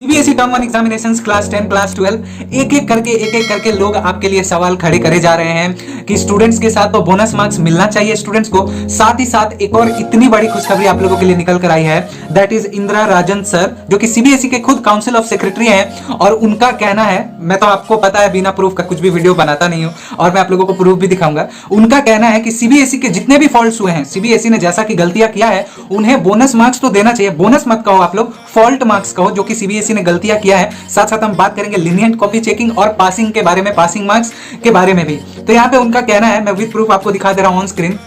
CBSE term 1 examinations class 10 class 12 एक एक करके लोग आपके लिए सवाल खड़े करे जा रहे हैं कि स्टूडेंट्स के साथ तो बोनस मार्क्स मिलना चाहिए स्टूडेंट्स को। साथ ही साथ एक और इतनी बड़ी खुशखबरी आप लोगों के लिए निकल कर आई है, that is Indira Rajan sir, जो कि सीबीएसई के खुद काउंसिल ऑफ सेक्रेटरी हैं। और उनका कहना है, मैं तो आपको पता है बिना प्रूफ का कुछ भी वीडियो बनाता नहीं हूं और मैं आप लोगों को प्रूफ भी दिखाऊंगा। उनका कहना है कि सीबीएसई के जितने भी फॉल्ट्स हुए हैं, सीबीएसई ने जैसा कि गलतियां किया है, उन्हें बोनस मार्क्स तो देना चाहिए। बोनस मत कहो आप लोग, फॉल्ट मार्क्स कहो, जो कि सीबीएसई ने गलतियां किया है। साथ साथ हम बात करेंगे लीनिएंट कॉपी चेकिंग और पासिंग के बारे में, पासिंग मार्क्स के बारे में भी। तो यहां पे उनका कहना है, मैं विद प्रूफ आपको दिखा दे रहा हूं on screen.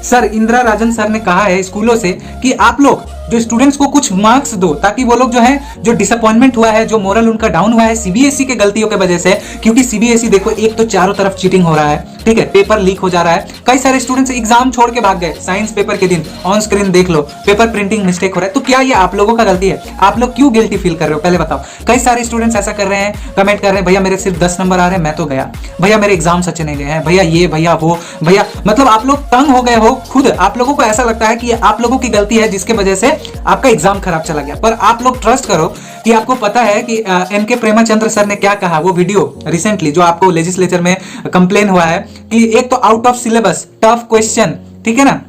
Sir Indira Rajan sir ने कहा है स्कूलों से कि आप लोग जो स्टूडेंट्स को कुछ मार्क्स दो, ताकि वो लोग जो है, जो डिसअपॉइंटमेंट हुआ है, जो मोरल उनका डाउन हुआ है सीबीएसई के गलतियों के वजह से, क्योंकि सीबीएसई देखो एक तो चारों तरफ चीटिंग हो रहा है, ठीक है, पेपर लीक हो जा रहा है, कई सारे स्टूडेंट्स एग्जाम छोड़ के भाग गए साइंस पेपर के दिन, ऑन स्क्रीन देख लो, पेपर प्रिंटिंग मिस्टेक हो रहा है। तो क्या ये आप लोगों का गलती है? आप लोग क्यों गिल्टी फील कर रहे हो पहले बताओ। कई सारे स्टूडेंट्स ऐसा कर रहे हैं, कमेंट कर रहे हैं, भैया मेरे सिर्फ 10 नंबर आ रहे हैं, मैं तो गया, भैया मेरे एग्जाम अच्छे नहीं गए हैं, भैया ये भैया वो भैया, मतलब आप लोग तंग हो गए हो खुद। आप लोगों को ऐसा लगता है कि आप लोगों की गलती है जिसके वजह से आपका एग्जाम खराब चला गया। पर आप लोग ट्रस्ट करो कि आपको पता है कि एनके प्रेमाचंद्र सर ने क्या कहा, वो वीडियो रिसेंटली जो आपको लेजिस्लेचर में कंप्लेन हुआ है कि एक तो out of syllabus tough question, ठीक है ना,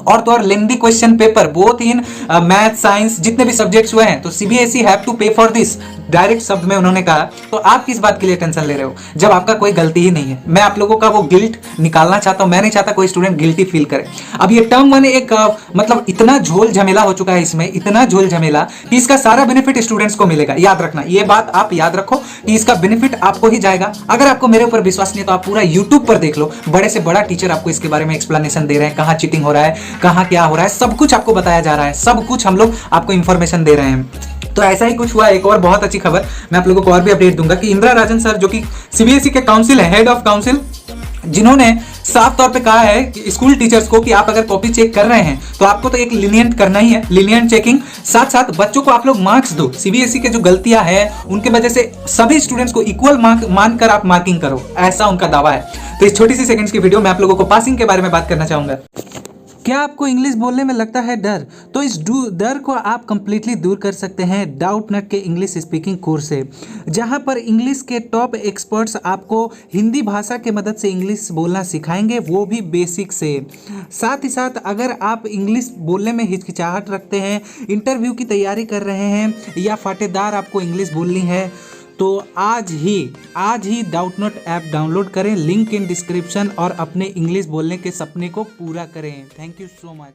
और तो और lengthy question paper, both in math science, जितने भी सब्जेक्ट्स हुए हैं, तो सीबीएसई हैव टू पे फॉर दिस, डायरेक्ट शब्द में उन्होंने कहा। तो आप किस बात के लिए टेंशन ले रहे हो जब आपका कोई गलती ही नहीं है? मैं आप लोगों का वो गिल्ट निकालना चाहता हूं, मैं नहीं चाहता कोई स्टूडेंट गिल्टी फील करे। अब ये टर्म 1 एक मतलब इतना झोल झमेला हो चुका है इसमें, इतना झोल झमेला कि इसका सारा बेनिफिट स्टूडेंट्स को मिलेगा। याद रखना, ये बात आप याद रखो कि इसका बेनिफिट आपको ही जाएगा। अगर आपको मेरे ऊपर विश्वास नहीं है तो आप पूरा यूट्यूब पर देख लो, बड़े से बड़ा टीचर आपको इसके बारे में एक्सप्लेनेशन दे रहे हैं, कहां चीटिंग हो रहा है, कहां क्या हो रहा है, सब कुछ आपको बताया जा रहा है, सब कुछ हम लोग आपको इंफॉर्मेशन दे रहे हैं। तो ऐसा ही कुछ हुआ। एक और बहुत अच्छी खबर मैं आप लोगों को और भी अपडेट दूंगा कि इंदिरा राजन सर, जो कि सीबीएसई के काउंसिल है, हेड ऑफ काउंसिल, जिन्होंने साफ तौर पे कहा है कि स्कूल टीचर्स को कि आप अगर कॉपी चेक कर रहे हैं तो आपको तो एक लीनिएंट करना ही है, लीनिएंट चेकिंग। साथ साथ बच्चों को आप लोग मार्क्स दो, सीबीएसई के जो गलतियां हैं उनके वजह से सभी स्टूडेंट्स को इक्वल मार्क मानकर आप मार्किंग करो, ऐसा उनका दावा है। तो इस छोटी सी सेकंड्स की वीडियो में आप लोगों को पासिंग के बारे में बात करना चाहूंगा। क्या आपको इंग्लिश बोलने में लगता है डर? तो इस डर को आप कंप्लीटली दूर कर सकते हैं डाउटनट के इंग्लिश स्पीकिंग कोर्स से, जहां पर इंग्लिश के टॉप एक्सपर्ट्स आपको हिंदी भाषा के मदद से इंग्लिश बोलना सिखाएंगे, वो भी बेसिक से। साथ ही साथ अगर आप इंग्लिश बोलने में हिचकिचाहट रखते हैं, इंटरव्यू की तैयारी कर रहे हैं या फाटेदार आपको इंग्लिश बोलनी है, तो आज ही डाउटनट ऐप डाउनलोड करें, लिंक इन डिस्क्रिप्शन, और अपने इंग्लिश बोलने के सपने को पूरा करें। Thank you so much.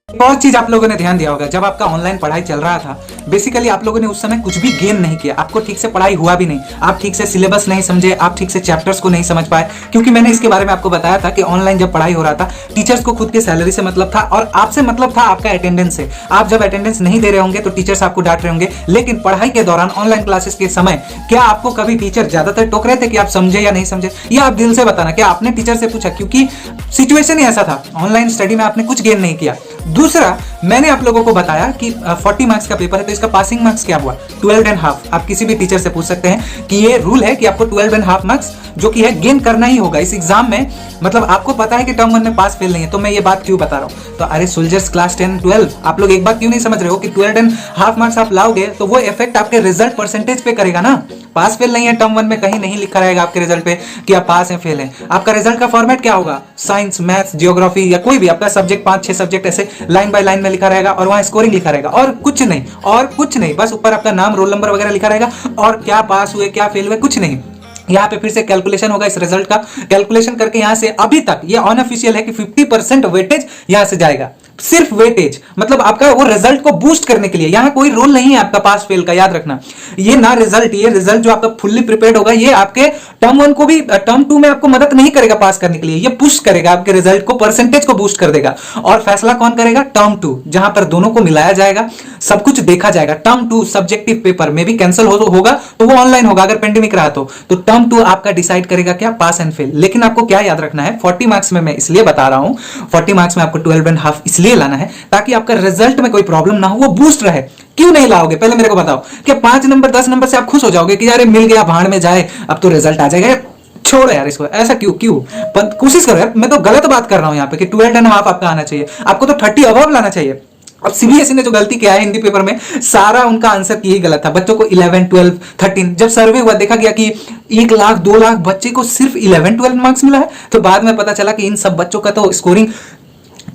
एक और चीज आप लोगों ने ध्यान दिया होगा, जब आपका ऑनलाइन पढ़ाई चल रहा था, बेसिकली आप लोगों ने उस समय कुछ भी गेन नहीं किया, आपको ठीक से पढ़ाई हुआ भी नहीं, आप ठीक से सिलेबस नहीं समझे, आप ठीक से चैप्टर्स को नहीं समझ पाए, क्योंकि मैंने इसके बारे में आपको बताया था कि ऑनलाइन जब पढ़ाई हो रहा था, टीचर्स को खुद के सैलरी से मतलब था और आपसे मतलब था आपका अटेंडेंस से। आप जब अटेंडेंस नहीं दे रहे होंगे तो टीचर्स आपको डांट रहे होंगे, लेकिन पढ़ाई के दौरान ऑनलाइन क्लासेस के समय क्या आपको कभी टीचर ज्यादातर टोक रहे थे कि आप समझे या नहीं समझे? या आप दिल से बताना, क्या आपने टीचर से पूछा? क्योंकि सिचुएशन ही ऐसा था, ऑनलाइन स्टडी में आपने कुछ गेन नहीं किया। दूसरा, मैंने आप लोगों को बताया कि 40 मार्क्स का पेपर है, तो इसका पासिंग मार्क्स क्या हुआ? 12.5। आप किसी भी टीचर से पूछ सकते हैं कि ये रूल है कि आपको 12.5 मार्क्स जो कि है गेन करना ही होगा इस एग्जाम में। मतलब आपको पता है कि टर्म 1 में पास फेल नहीं है, तो मैं ये बात क्यों बता रहा हूँ? तो अरे सोल्जर्स क्लास 10 12, आप लोग एक बात क्यों नहीं समझ रहे हो कि 12.5 मार्क्स आप लाओगे तो वो इफेक्ट आपके रिजल्ट परसेंटेज पे करेगा ना। पास फेल नहीं है, टर्म 1 में कहीं नहीं लिखा रहेगा आपके रिजल्ट पे कि आप पास हैं फेल हैं। आपका रिजल्ट का फॉर्मेट क्या होगा? साइंस, मैथ्स, जियोग्राफी या कोई भी आपका सब्जेक्ट, 5-6 सब्जेक्ट ऐसे लाइन बाय लाइन में लिखा रहेगा और वहां स्कोरिंग लिखा रहेगा, और कुछ नहीं, और कुछ नहीं, बस ऊपर आपका नाम, रोल नंबर वगैरह लिखा रहेगा, और क्या पास हुए क्या फेल हुए कुछ नहीं। यहाँ पे फिर से कैलकुलेशन होगा, इस रिजल्ट का कैलकुलेशन करके यहाँ से, अभी तक ये अनऑफिशियल है कि 50% वेटेज यहाँ से जाएगा, सिर्फ वेटेज, मतलब आपका वो रिजल्ट को बूस्ट करने के लिए। यहाँ कोई रोल नहीं है आपका पास फेल का, याद रखना। ये ना रिजल्ट, ये रिजल्ट जो आपका फुल्ली प्रिपेयर्ड होगा, ये आपके टर्म 1 को भी, टर्म 2 में आपको मदद नहीं करेगा पास करने के लिए, ये पुश करेगा आपके रिजल्ट को, परसेंटेज को बूस्ट कर देगा। और फैसला कौन करेगा? टर्म 2, जहां पर दोनों को मिलाया जाएगा, सब कुछ देखा जाएगा। टर्म 2 सब्जेक्टिव पेपर में भी कैंसिल होगा तो वो ऑनलाइन होगा अगर पेंडेमिक रहा तो टर्म 2 आपका डिसाइड करेगा क्या? पास एंड फेल। लेकिन आपको क्या याद रखना है, 40 मार्क्स में मैं इसलिए बता रहा हूं, 40 मार्क्स में आपको 12.5 इसलिए लाना है ताकि आपका रिजल्ट में कोई प्रॉब्लम ना हो, वो बूस्ट रहे। क्यों नहीं लाओगे पहले मेरे को बताओ? क्या 5 नंबर 10 नंबर से आप खुश हो जाओगे कि यार मिल गया, भाड़ में जाए, अब तो रिजल्ट आ जाएगा, छोड़ो यार इसको, ऐसा क्यों कोशिश करो यार। मैं तो गलत बात कर रहा हूं यहाँ पे कि 12.5 आपका आना चाहिए, आपको तो 30 अबव लाना चाहिए। अब सीबीएसई ने जो गलती किया है हिंदी पेपर में, सारा उनका आंसर की ही गलत था। बच्चों को 11, 12, 13 जब सर्वे हुआ देखा गया कि 1 लाख 2 लाख बच्चे को सिर्फ 11, 12 मार्क्स मिला है। तो बाद में पता चला कि इन सब बच्चों का तो स्कोरिंग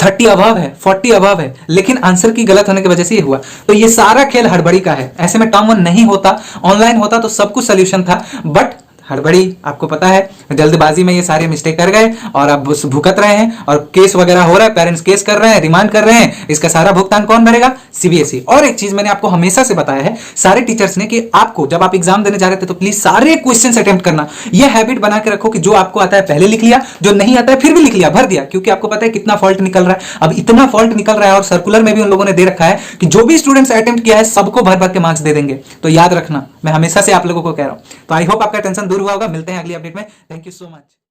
30 अबव है, 40 अबव है, लेकिन आंसर की गलत होने की वजह से ये हुआ। तो ये सारा खेल हड़बड़ी का है। ऐसे में टर्म 1 नहीं होता, ऑनलाइन होता तो सब कुछ सोल्यूशन था, बट हड़बड़ी, आपको पता है जल्दबाजी में ये सारे मिस्टेक कर गए और अब भुगत रहे हैं और केस वगैरह हो रहा है, पेरेंट्स केस कर रहे हैं, रिमांड कर रहे हैं। इसका सारा भुगतान कौन भरेगा? सीबीएसई। और एक चीज मैंने आपको हमेशा से बताया है सारे टीचर्स ने कि आपको जब आप एग्जाम देने जा रहे थे तो प्लीज सारे क्वेश्चन अटेम्प्ट करना। यह हैबिट बना के रखो कि जो आपको आता है पहले लिख लिया, जो नहीं आता है फिर भी लिख लिया, भर दिया, क्योंकि आपको पता है कितना फॉल्ट निकल रहा है। अब इतना फॉल्ट निकल रहा है और सर्कुलर में भी उन लोगों ने दे रखा है कि जो भी स्टूडेंट्स अटेम्प्ट किया है सबको भर भर के मार्क्स दे देंगे। तो याद रखना, मैं हमेशा से आप लोगों को कह रहा हूं। तो आई होप आपका टेंशन दूर हुआ होगा। मिलते हैं अगली अपडेट में। Thank you so much.